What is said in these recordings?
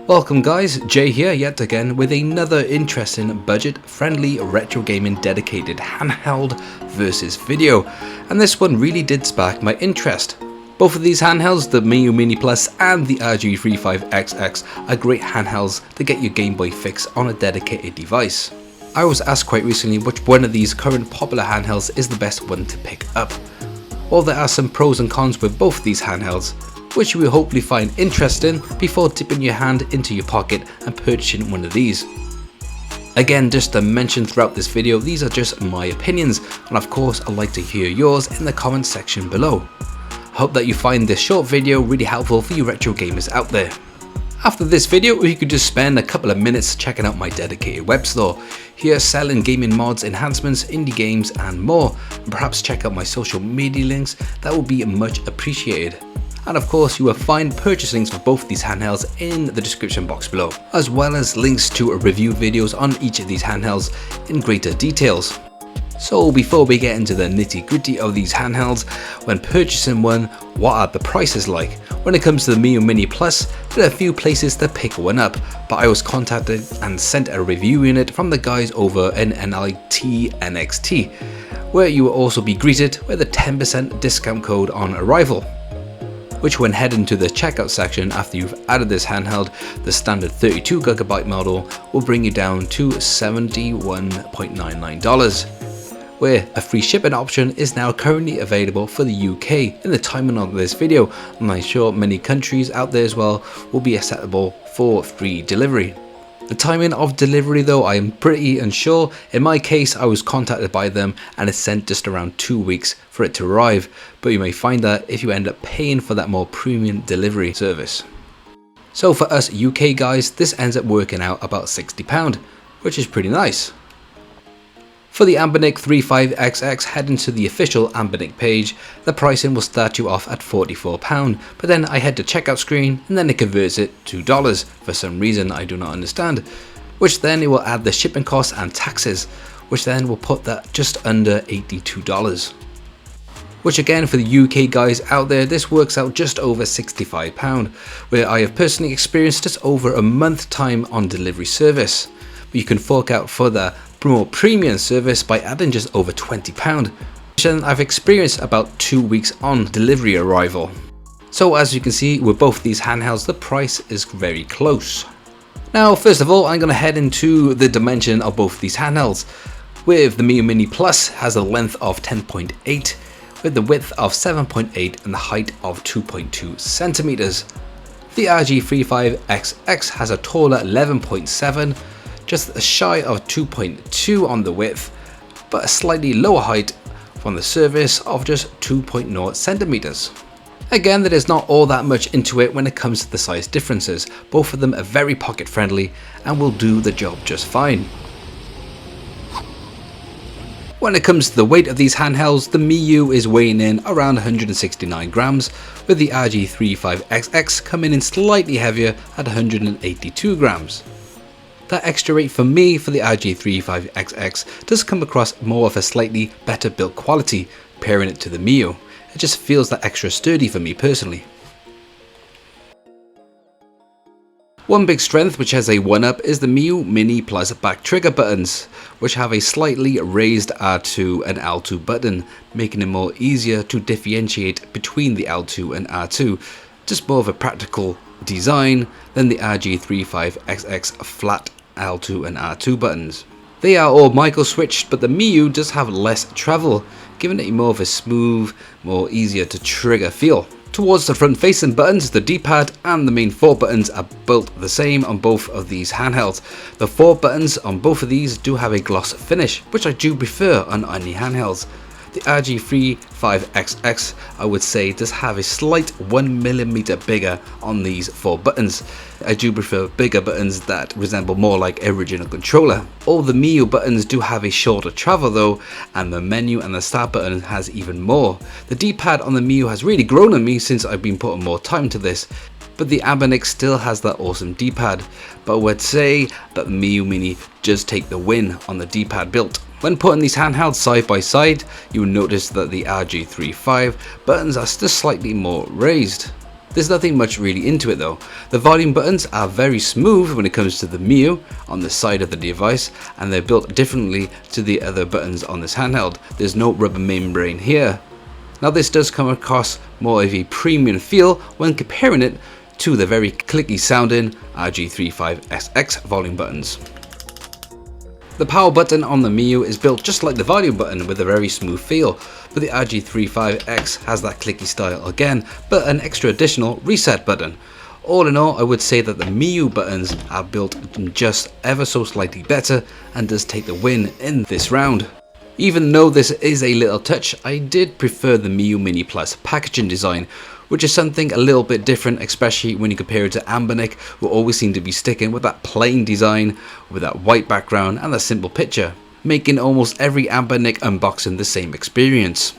Welcome guys, Jay here yet again with another interesting budget-friendly retro gaming dedicated handheld versus video, and this one really did spark my interest. Both of these handhelds, the Miyoo Mini Plus and the RG35xx, are great handhelds to get your Game Boy fix on a dedicated device. I was asked quite recently which one of these current popular handhelds is the best one to pick up. Well, there are some pros and cons with both these handhelds, which you will hopefully find interesting before dipping your hand into your pocket and purchasing one of these. Again, just to mention throughout this video, these are just my opinions, and of course I'd like to hear yours in the comment section below. I hope that you find this short video really helpful for you retro gamers out there. After this video, you could just spend a couple of minutes checking out my dedicated web store. Here selling gaming mods, enhancements, indie games and more, and perhaps check out my social media links, that will be much appreciated. And of course you will find purchase links for both these handhelds in the description box below, as well as links to review videos on each of these handhelds in greater details. So before we get into the nitty gritty of these handhelds, when purchasing one, what are the prices like? When it comes to the Miyoo Mini Plus, there are a few places to pick one up, but I was contacted and sent a review unit from the guys over in LITNXT, where you will also be greeted with a 10% discount code on arrival, which when heading to the checkout section after you've added this handheld, the standard 32GB model will bring you down to $71.99, where a free shipping option is now currently available for the UK in the timing of this video, and I'm sure many countries out there as well will be acceptable for free delivery. The timing of delivery though, I am pretty unsure. In my case, I was contacted by them and it sent just around 2 weeks for it to arrive, but you may find that if you end up paying for that more premium delivery service. So for us UK guys, this ends up working out about £60, which is pretty nice. For the Anbernic RG35xx, heading to the official Anbernic page, the pricing will start you off at £44, but then I head to checkout screen and then it converts it to dollars for some reason I do not understand, which then it will add the shipping costs and taxes, which then will put that just under $82. Which again, for the UK guys out there, this works out just over £65, where I have personally experienced just over a month time on delivery service. But you can fork out for the more premium service by adding just over £20, which then I've experienced about 2 weeks on delivery arrival. So as you can see with both these handhelds, the price is very close. Now first of all, I'm going to head into the dimension of both these handhelds. With the Miyoo Mini Plus has a length of 10.8, with the width of 7.8 and the height of 2.2 centimeters. The RG35xx has a taller 11.7, just shy of 2.2 on the width, but a slightly lower height from the surface of just 2.0 centimeters. Again, there is not all that much into it when it comes to the size differences. Both of them are very pocket friendly and will do the job just fine. When it comes to the weight of these handhelds, the Miyoo is weighing in around 169 grams, with the RG35xx coming in slightly heavier at 182 grams. That extra weight for me for the RG35xx does come across more of a slightly better built quality pairing it to the Miyoo. It just feels that extra sturdy for me personally. One big strength which has a 1-up is the Miyoo Mini Plus back trigger buttons, which have a slightly raised R2 and L2 button, making it more easier to differentiate between the L2 and R2. Just more of a practical design than the RG35xx flat L2 and R2 buttons. They are all micro switched, but the Miyoo does have less travel, giving it more of a smooth, more easier to trigger feel. Towards the front facing buttons, the D-pad and the main 4 buttons are built the same on both of these handhelds. The 4 buttons on both of these do have a gloss finish, which I do prefer on any handhelds. The RG35xx, I would say, does have a slight 1mm bigger on these 4 buttons. I do prefer bigger buttons that resemble more like original controller. All the Miyoo buttons do have a shorter travel though, and the menu and the start button has even more. The D-pad on the Miyoo has really grown on me since I've been putting more time to this, but the Anbernic still has that awesome D-pad. But I would say that the Miyoo Mini does take the win on the D-pad built. When putting these handhelds side by side, you will notice that the RG35 buttons are still slightly more raised. There's nothing much really into it though. The volume buttons are very smooth when it comes to the Miyoo on the side of the device, and they're built differently to the other buttons on this handheld. There's no rubber membrane here. Now this does come across more of a premium feel when comparing it to the very clicky sounding RG35xx volume buttons. The power button on the Miyoo is built just like the volume button with a very smooth feel, but the RG35X has that clicky style again, but an extra additional reset button. All in all, I would say that the Miyoo buttons are built just ever so slightly better and does take the win in this round. Even though this is a little touch, I did prefer the Miyoo Mini Plus packaging design, which is something a little bit different, especially when you compare it to Anbernic, who always seem to be sticking with that plain design with that white background and that simple picture, making almost every Anbernic unboxing the same experience.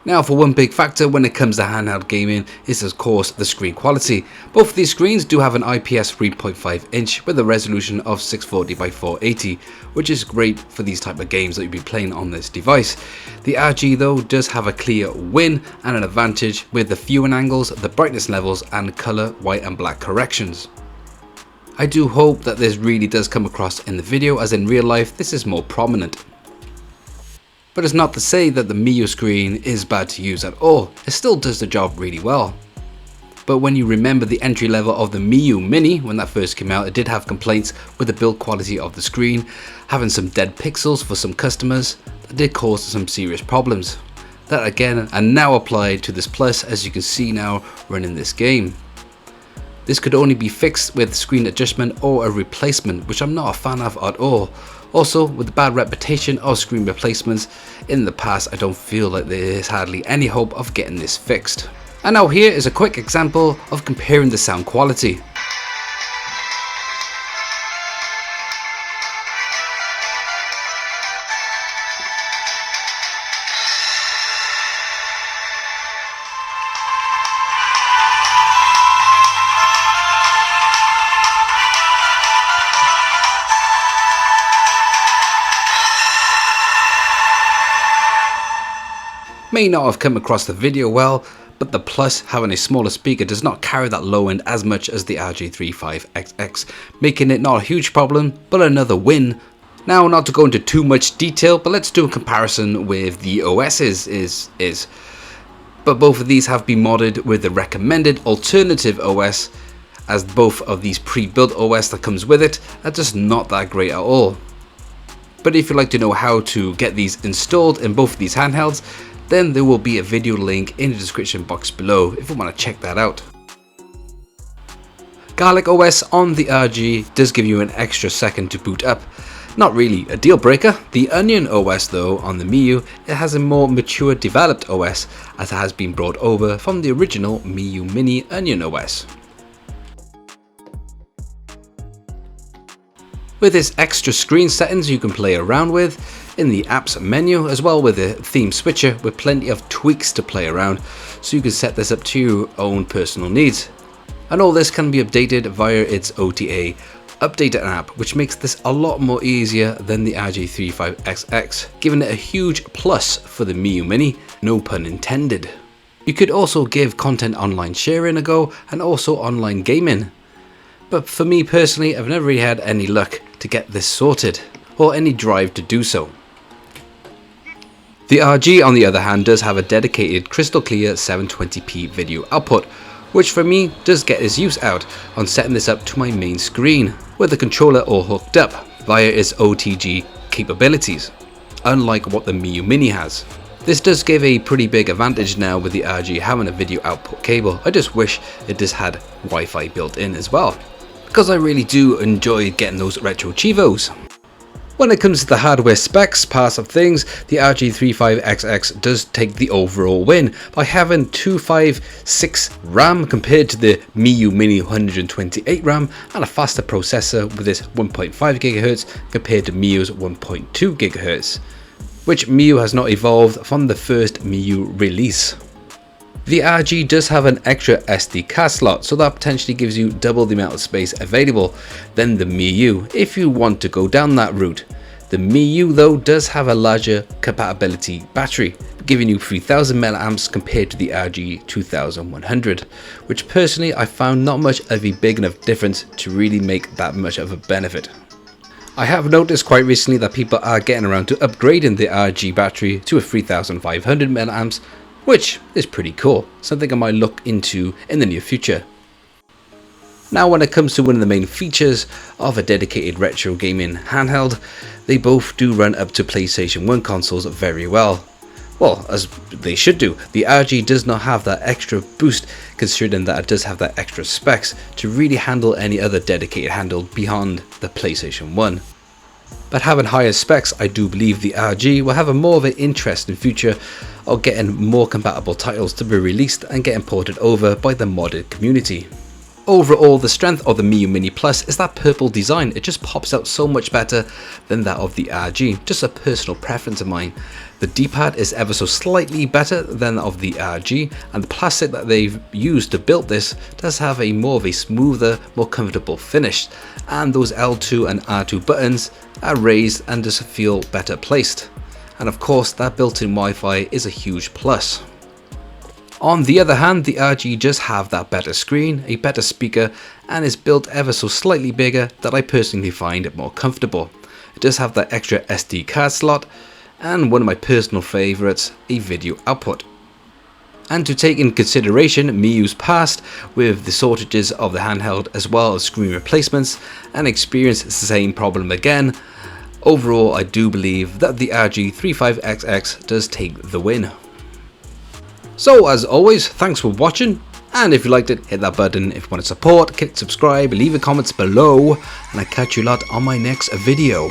Now, for one big factor when it comes to handheld gaming is of course the screen quality. Both of these screens do have an IPS 3.5 inch with a resolution of 640 by 480, which is great for these type of games that you'll be playing on this device. The RG though does have a clear win and an advantage with the viewing angles, the brightness levels and color, white and black corrections. I do hope that this really does come across in the video, as in real life this is more prominent. But it's not to say that the Miyoo screen is bad to use at all, it still does the job really well. But when you remember the entry level of the Miyoo Mini, when that first came out, it did have complaints with the build quality of the screen, having some dead pixels for some customers, that did cause some serious problems. That again are now applied to this Plus, as you can see now running this game. This could only be fixed with screen adjustment or a replacement, which I'm not a fan of at all. Also, with the bad reputation of screen replacements in the past, I don't feel like there is hardly any hope of getting this fixed. And now here is a quick example of comparing the sound quality. May not have come across the video well, but the Plus having a smaller speaker does not carry that low end as much as the RG35xx, making it not a huge problem, but another win. Now, not to go into too much detail, but let's do a comparison with the OS's. But both of these have been modded with the recommended alternative OS, as both of these pre-built OS that comes with it are just not that great at all. But if you'd like to know how to get these installed in both of these handhelds, then there will be a video link in the description box below if you want to check that out. Garlic OS on the RG does give you an extra second to boot up. Not really a deal breaker. The Onion OS though on the Miyoo, it has a more mature developed OS, as it has been brought over from the original Miyoo Mini Onion OS. With this extra screen settings you can play around with in the apps menu, as well with the theme switcher with plenty of tweaks to play around, so you can set this up to your own personal needs. And all this can be updated via its OTA updater app, which makes this a lot more easier than the RG35xx, giving it a huge plus for the Miyoo Mini, no pun intended. You could also give content online sharing a go and also online gaming. But for me personally, I've never really had any luck to get this sorted, or any drive to do so. The RG on the other hand does have a dedicated crystal clear 720p video output, which for me does get its use out on setting this up to my main screen, with the controller all hooked up via its OTG capabilities, unlike what the Miyoo Mini has. This does give a pretty big advantage now with the RG having a video output cable. I just wish it just had Wi-Fi built in as well, because I really do enjoy getting those retro chivos. When it comes to the hardware specs part of things, the RG35xx does take the overall win by having 256 RAM compared to the Miyoo Mini 128 RAM, and a faster processor with its 1.5 GHz compared to Miyoo's 1.2 GHz, which Miyoo has not evolved from the first Miyoo release. The RG does have an extra SD card slot, so that potentially gives you double the amount of space available than the Miyoo if you want to go down that route. The Miyoo though does have a larger compatibility battery, giving you 3000 milliamps compared to the RG2100, which personally I found not much of a big enough difference to really make that much of a benefit. I have noticed quite recently that people are getting around to upgrading the RG battery to a 3500 milliamps, which is pretty cool, something I might look into in the near future. Now when it comes to one of the main features of a dedicated retro gaming handheld, they both do run up to PlayStation 1 consoles very well. Well, as they should do. The RG does not have that extra boost, considering that it does have that extra specs to really handle any other dedicated handheld beyond the PlayStation 1. But having higher specs, I do believe the RG will have a more of an interest in future of getting more compatible titles to be released and getting ported over by the modded community. Overall, the strength of the Miyoo Mini Plus is that purple design. It just pops out so much better than that of the RG, just a personal preference of mine. The D-pad is ever so slightly better than that of the RG, and the plastic that they've used to build this does have a more of a smoother, more comfortable finish, and those L2 and R2 buttons are raised and just feel better placed. And of course, that built-in Wi-Fi is a huge plus. On the other hand, the RG does have that better screen, a better speaker, and is built ever so slightly bigger that I personally find it more comfortable. It does have that extra SD card slot, and one of my personal favourites, a video output. And to take in consideration Miyoo's past with the shortages of the handheld as well as screen replacements, and experience the same problem again, overall I do believe that the RG35xx does take the win. So as always, thanks for watching, and if you liked it, hit that button. If you want to support, click subscribe, leave a comments below, and I'll catch you lot on my next video.